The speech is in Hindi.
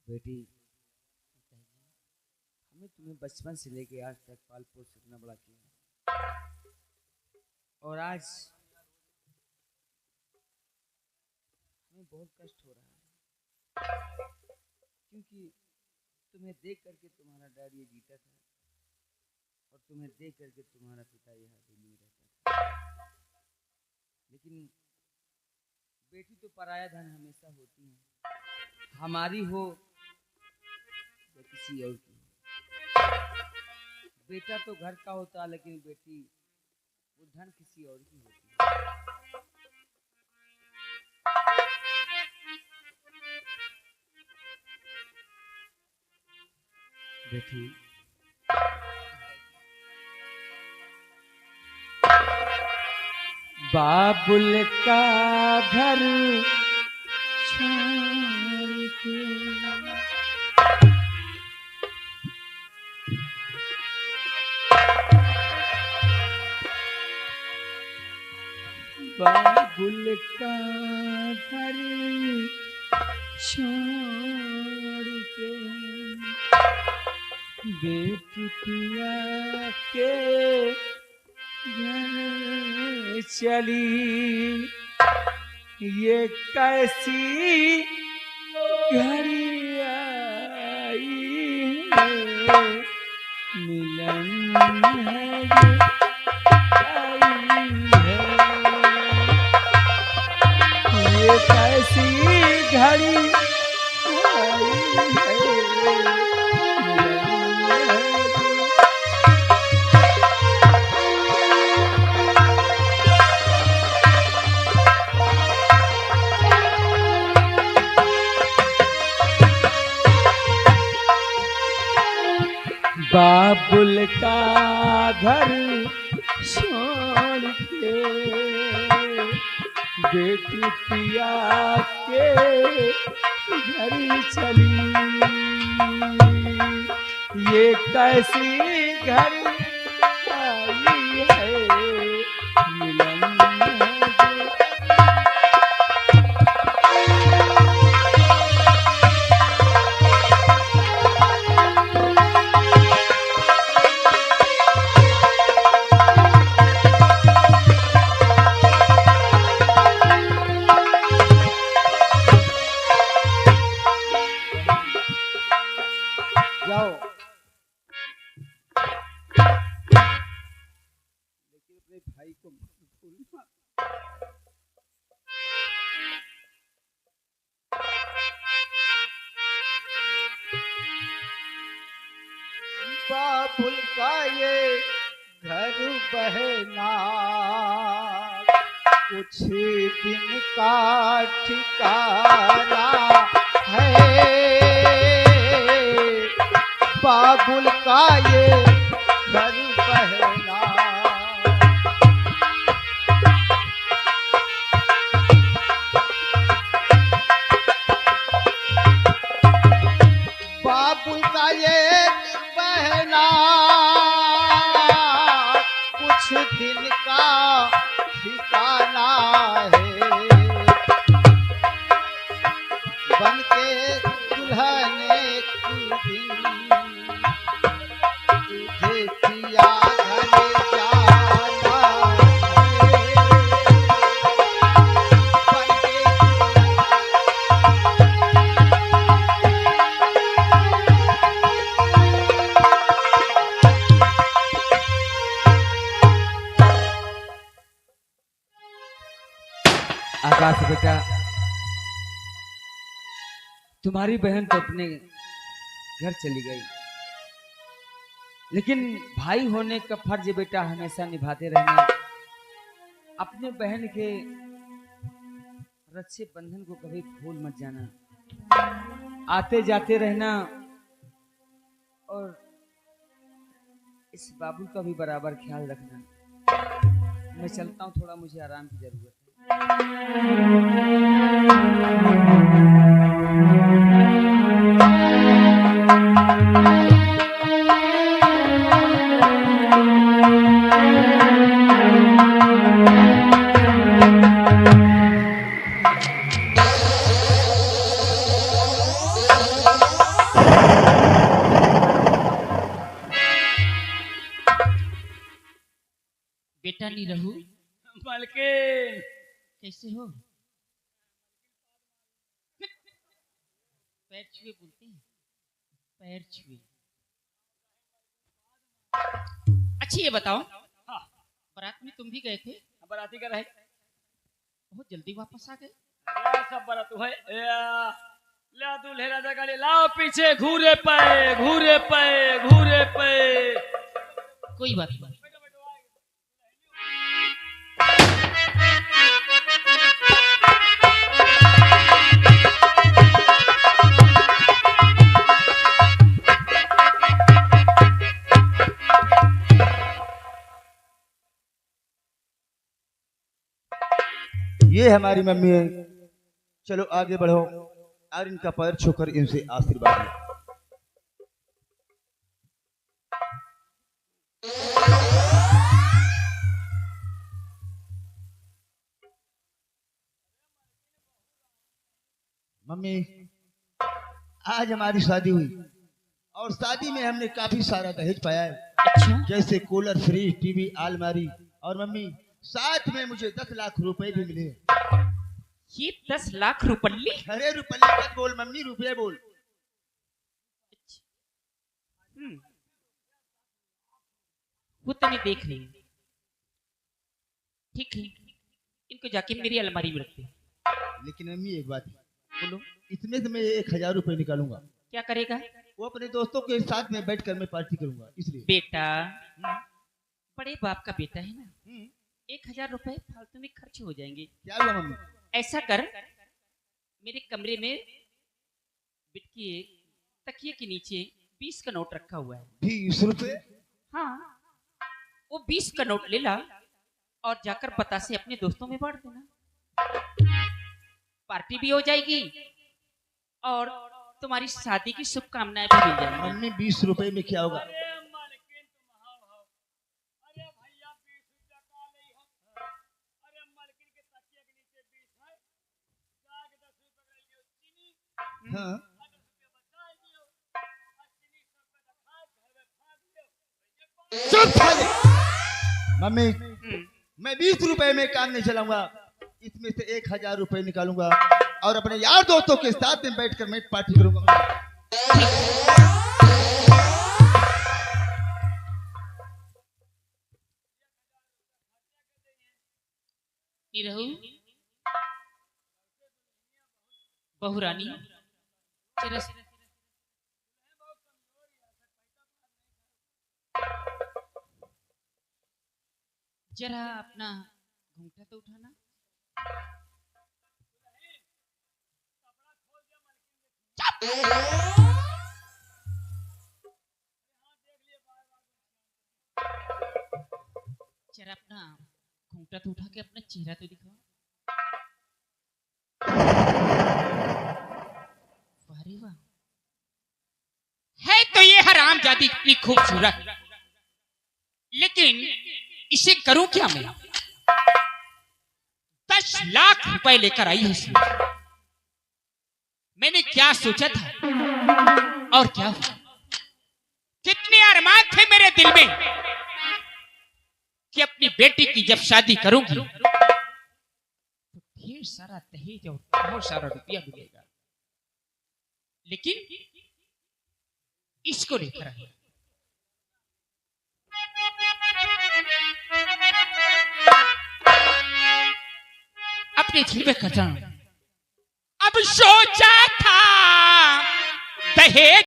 बेटी, हमें तुम्हें बचपन से लेके आज तक पाल पोस इतना बड़ा किया, और आज हमें बहुत कष्ट हो रहा है, क्योंकि तुम्हें देख करके तुम्हारा डैड ये जीता था, और तुम्हें देख करके तुम्हारा पिता यहाँ भी नहीं रहता था। लेकिन बेटी तो पराया धन हमेशा होती है, हमारी हो या किसी और की। बेटा तो घर का होता है, लेकिन बेटी वो धन किसी और की होती है। बेटी, बाबुल का घर छोड़ के बाबुल का घर छोड़ के बेटी पिया के घर चली, ये कैसी घड़ी आई है, मिलन है ये कैसी घड़ी आई है। बाबुल का घर छोड़ के बेटी पिया के घर चली, ये कैसी घड़ी आई है, मिलन भाई को भूलना। बाबुल का ये घर बहना कुछ दिन का ठिकाना है, बाबुल का ये घर बहना बाबुल का ये बहना कुछ दिन का ठिकाना है, बन के दुल्हन एक दिन तुझे पिया घर जाना है, बन के आकाश बेटा, तुम्हारी बहन तो अपने घर चली गई, लेकिन भाई होने का फर्ज बेटा हमेशा निभाते रहना। अपने बहन के रक्षे बंधन को कभी भूल मत जाना, आते जाते रहना, और इस बाबू का भी बराबर ख्याल रखना। मैं चलता हूँ, थोड़ा मुझे आराम की जरूरत है। निरहु, मालकिन कैसे हो? पैर छुए बोलते हैं, पैर छुए। अच्छा ये बताओ, हाँ, बारात में तुम भी गए थे? बराती का रहे। बहुत जल्दी वापस आ गए। अरे सब बारात है ला दूल्हे राजा गाड़ी लाओ पीछे घूरे पे घूरे पे घूरे पे। कोई बात नहीं। ये हमारी मम्मी है। चलो आगे बढ़ो और इनका पैर छूकर इनसे आशीर्वाद लो। मम्मी, आज हमारी शादी हुई और शादी में हमने काफी सारा दहेज पाया है, अच्छा, जैसे कूलर, फ्रिज, टीवी, अलमारी। और मम्मी साथ में मुझे 10 लाख रुपए भी मिले। ये 10 लाख रुपये? अरे रुपये मत बोल मम्मी, रुपये बोल। वो तो मैं देख रही हूँ। ठीक है, इनको जाके मेरी अलमारी में रखते हैं। लेकिन मम्मी एक बात है, बोलो। इसमें से मैं 1000 रुपए निकालूंगा। क्या करेगा? वो अपने दोस्तों के साथ में बैठकर मैं पार्टी करूंगा, इसलिए। बेटा, बड़े बाप का बेटा है ना, 1000 रुपए फालतू में खर्च हो जाएंगे। क्या हुआ मम्मी? ऐसा कर, मेरे कमरे में बेड के तकिए के नीचे 20 का नोट रखा हुआ है। 20 रुपए? हाँ, वो 20 का नोट ले ला और जाकर बतासे अपने दोस्तों में बांट देना। पार्टी भी हो जाएगी और तुम्हारी शादी की शुभकामनाएं भी मिल जाएंगी। मम्मी 20 रुपए में क्या होगा? हाँ। चुप साले! मम्मी, मैं 20 रुपए में काम नहीं चलाऊंगा। इसमें से 1000 रुपए निकालूंगा और अपने यार दोस्तों के साथ में बैठकर मैं पार्टी करूंगा। निरहु, बहुरानी, जरा अपना घूंघटा तो उठाना। जरा अपना घूंघटा तो उठा के अपना चेहरा तो दिखाओ। वाह वाह, है तो ये हरामजादी इतनी खूबसूरत, लेकिन इसे करूं क्या मैं? 10 लाख रुपए लेकर आई है। मैंने क्या सोचा था और क्या हुआ? कितने अरमान थे मेरे दिल में कि अपनी बेटी की जब शादी करूंगी तो ढेर सारा दहेज और बहुत सारा रुपया मिलेगा, लेकिन इसको लेकर आई। अपने दिल में कदम अब सोचा था दहेज